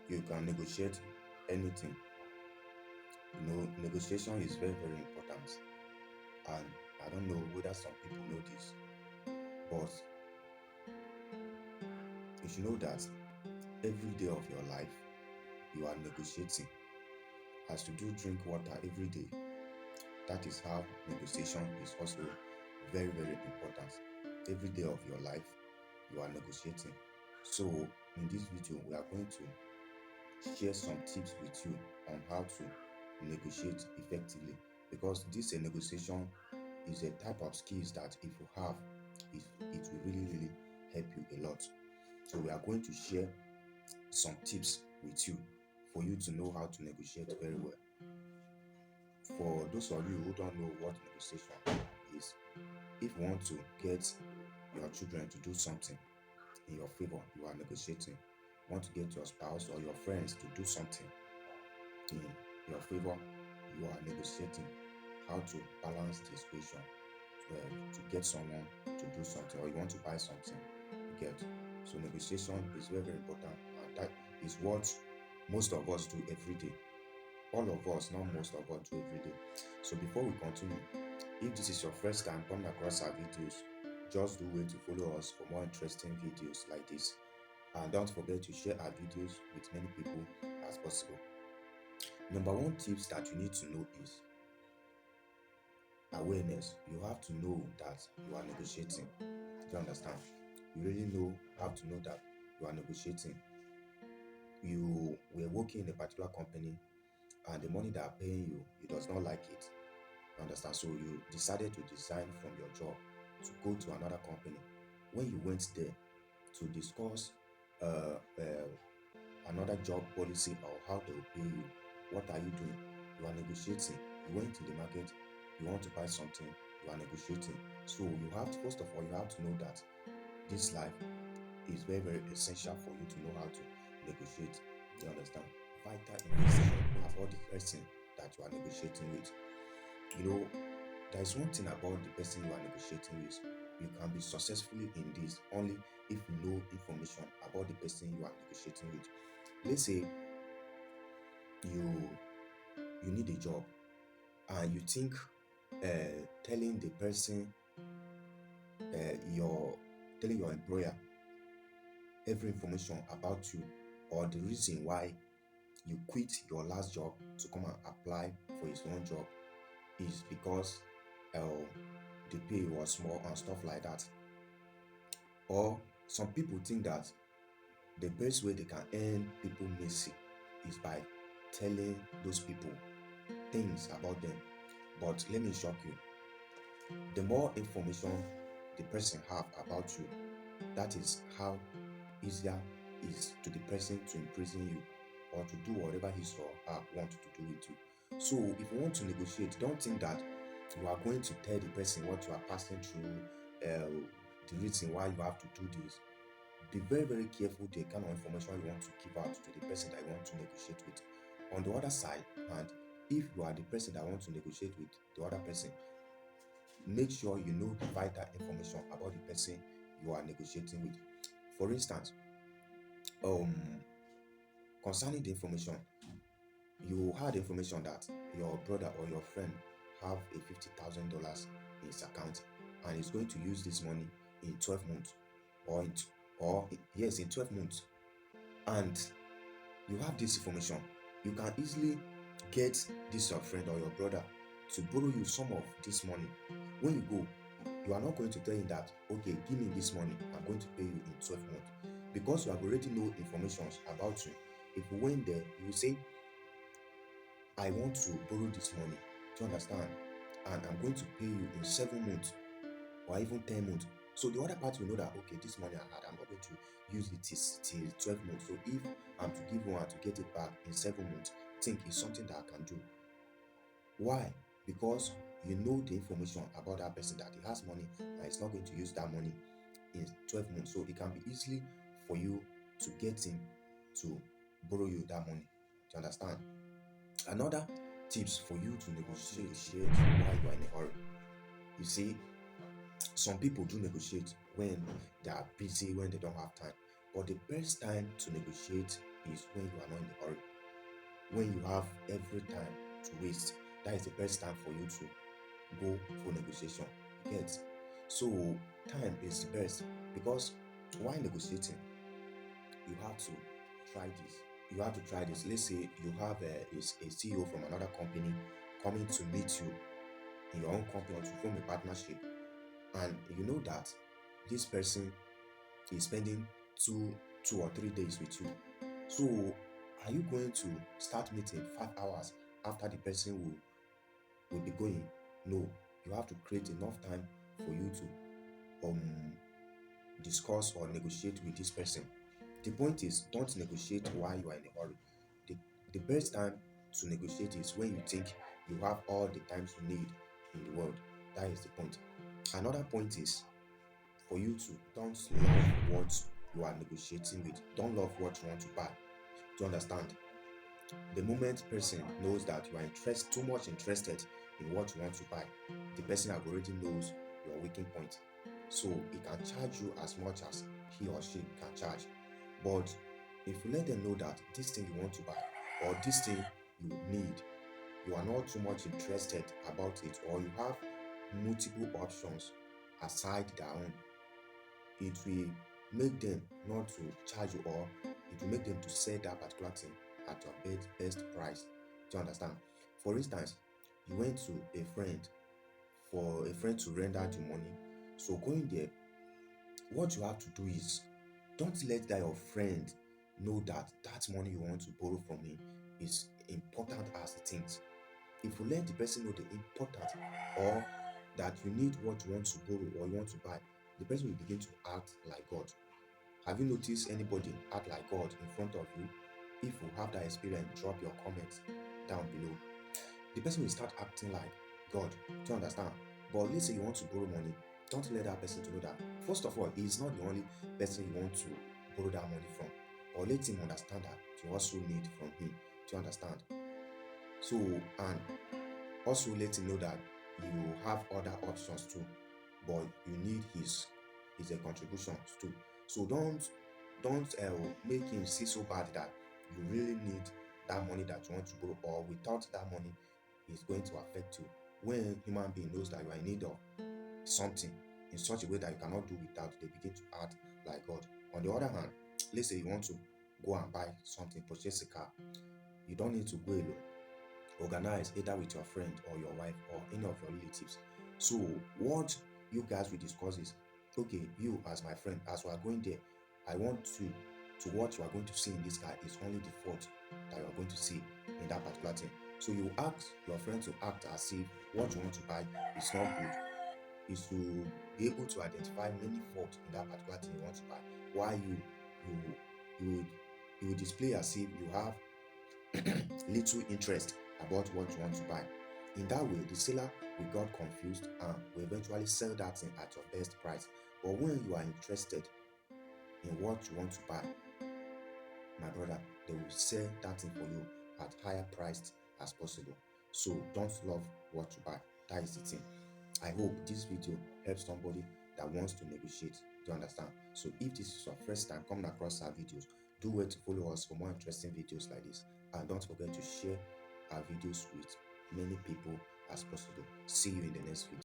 You can negotiate anything. Negotiation is very, very important. And I don't know whether some people know this, but you should know that every day of your life, you are negotiating. As you do drink water every day, that is how negotiation is also very, very important. Every day of your life, you are negotiating. So, in this video, we are going to share some tips with you on how to negotiate effectively, because this a negotiation is a type of skills that if you have, it will really, really help you a lot. So, we are going to share some tips with you for you to know how to negotiate very well. For those of you who don't know what negotiation is, if you want to get your children to do something in your favor, you are negotiating. You want to get your spouse or your friends to do something in your favor, you are negotiating how to balance the equation to get someone to do something, or you want to buy something, you get. So negotiation is very, very important, and that is what most of us do every day. All of us, not most of us, do every day. So before we continue, if this is your first time coming across our videos, just do wait to follow us for more interesting videos like this. And don't forget to share our videos with many people as possible. Number one tips that you need to know is awareness. You have to know that you are negotiating. Do you understand? You really have to know that you are negotiating. You were working in a particular company, and the money they are paying you, you does not like it. You understand? So you decided to resign from your job to go to another company. When you went there to discuss another job policy or how they will pay you, what are you doing? You are negotiating. You went to the market, you want to buy something, you are negotiating. So you have to, first of all, you have to know that this life is very, very essential for you to know how to negotiate. You understand? Vital information about the person that you are negotiating with. There is one thing about the person you are negotiating with. You can be successfully in this only if you know information about the person you are negotiating with. Let's say you need a job, and you think telling the person your telling your employer every information about you, or the reason why you quit your last job to come and apply for his own job is because the pay was small and stuff like that. Or some people think that the best way they can earn people mercy is by telling those people things about them. But let me shock you. The more information the person have about you, that is how easier is to the person to imprison you or to do whatever he or her wants to do with you. So if you want to negotiate, don't think that you are going to tell the person what you are passing through, the reason why you have to do this. Be very, very careful the kind of information you want to give out to the person that you want to negotiate with. On the other side, and if you are the person that wants to negotiate with the other person, make sure you know the vital information about the person you are negotiating with. For instance, concerning the information, you had information that your brother or your friend have a $50,000 in his account, and is going to use this money in 12 months, in 12 months, and you have this information. You can easily get this your friend or your brother to borrow you some of this money. When you go, you are not going to tell him that, okay, give me this money, I'm going to pay you in 12 months, because you have already know information about you. If you went there, you will say, I want to borrow this money, do you understand? And I'm going to pay you in 7 months or even 10 months. So the other party will know that, okay, this money I had, I'm not going to use it till 12 months. So if I'm to give one to get it back in 7 months, think it's something that I can do. Why? Because you know the information about that person, that he has money and he's not going to use that money in 12 months. So it can be easily for you to get him to borrow you that money. Do you understand? Another tips for you to negotiate while you are in a hurry. You see, some people do negotiate when they are busy, when they don't have time. But the best time to negotiate is when you are not in a hurry. When you have every time to waste, that is the best time for you to go for negotiation. You get? So time is the best, because while negotiating, you have to try this. You have to try this. Let's say you have a CEO from another company coming to meet you in your own company or to form a partnership, and you know that this person is spending two or 3 days with you. So are you going to start meeting 5 hours after the person will be going? No, you have to create enough time for you to discuss or negotiate with this person. The point is, don't negotiate while you are in a hurry. The, the best time to negotiate is when you think you have all the times you need in the world. That is the point. Another point is for you to don't love what you are negotiating with. Don't love what you want to buy. Do you understand? The moment person knows that you are too much interested in what you want to buy, the person have already knows your weakening point. So he can charge you as much as he or she can charge. But if you let them know that this thing you want to buy or this thing you need, you are not too much interested about it, or you have multiple options aside their own, it will make them not to charge you, or it will make them to sell that particular thing at your best price. Do you understand? For instance, you went to a friend for a friend to render the money. So going there, what you have to do is, don't let that your friend know that that money you want to borrow from him is important as he thinks. If you let the person know the importance, or that you need what you want to borrow or you want to buy, the person will begin to act like God. Have you noticed anybody act like God in front of you? If you have that experience, drop your comments down below. The person will start acting like God. Do you understand? But let's say you want to borrow money, don't let that person to know that. First of all, he's not the only person you want to borrow that money from. Or let him understand that you also need from him. Do you understand? So, and also let him know that you have other options too, but you need his contributions too. So don't make him see so bad that you really need that money that you want to borrow, or without that money is going to affect you. When human being knows that you are in need of something in such a way that you cannot do without, they begin to act like God. On the other hand, let's say you want to go and buy something, purchase a car, you don't need to go alone. Organize either with your friend or your wife or any of your relatives. So what you guys will discuss is, okay, you as my friend, as we are going there, I want to what you are going to see in this car is only the fault that you are going to see in that particular thing. So you ask your friend to act as if what you want to buy is not good, is to be able to identify many faults in that particular thing you want to buy. Why you you would display as if you have little interest about what you want to buy. In that way, the seller will get confused and will eventually sell that thing at your best price. But when you are interested in what you want to buy, my brother, they will sell that thing for you at higher price as possible. So don't love what you buy. That is the thing. I hope this video helps somebody that wants to negotiate. Do you understand? So if this is your first time coming across our videos, do wait to follow us for more interesting videos like this. And don't forget to share our videos with many people as possible. See you in the next video.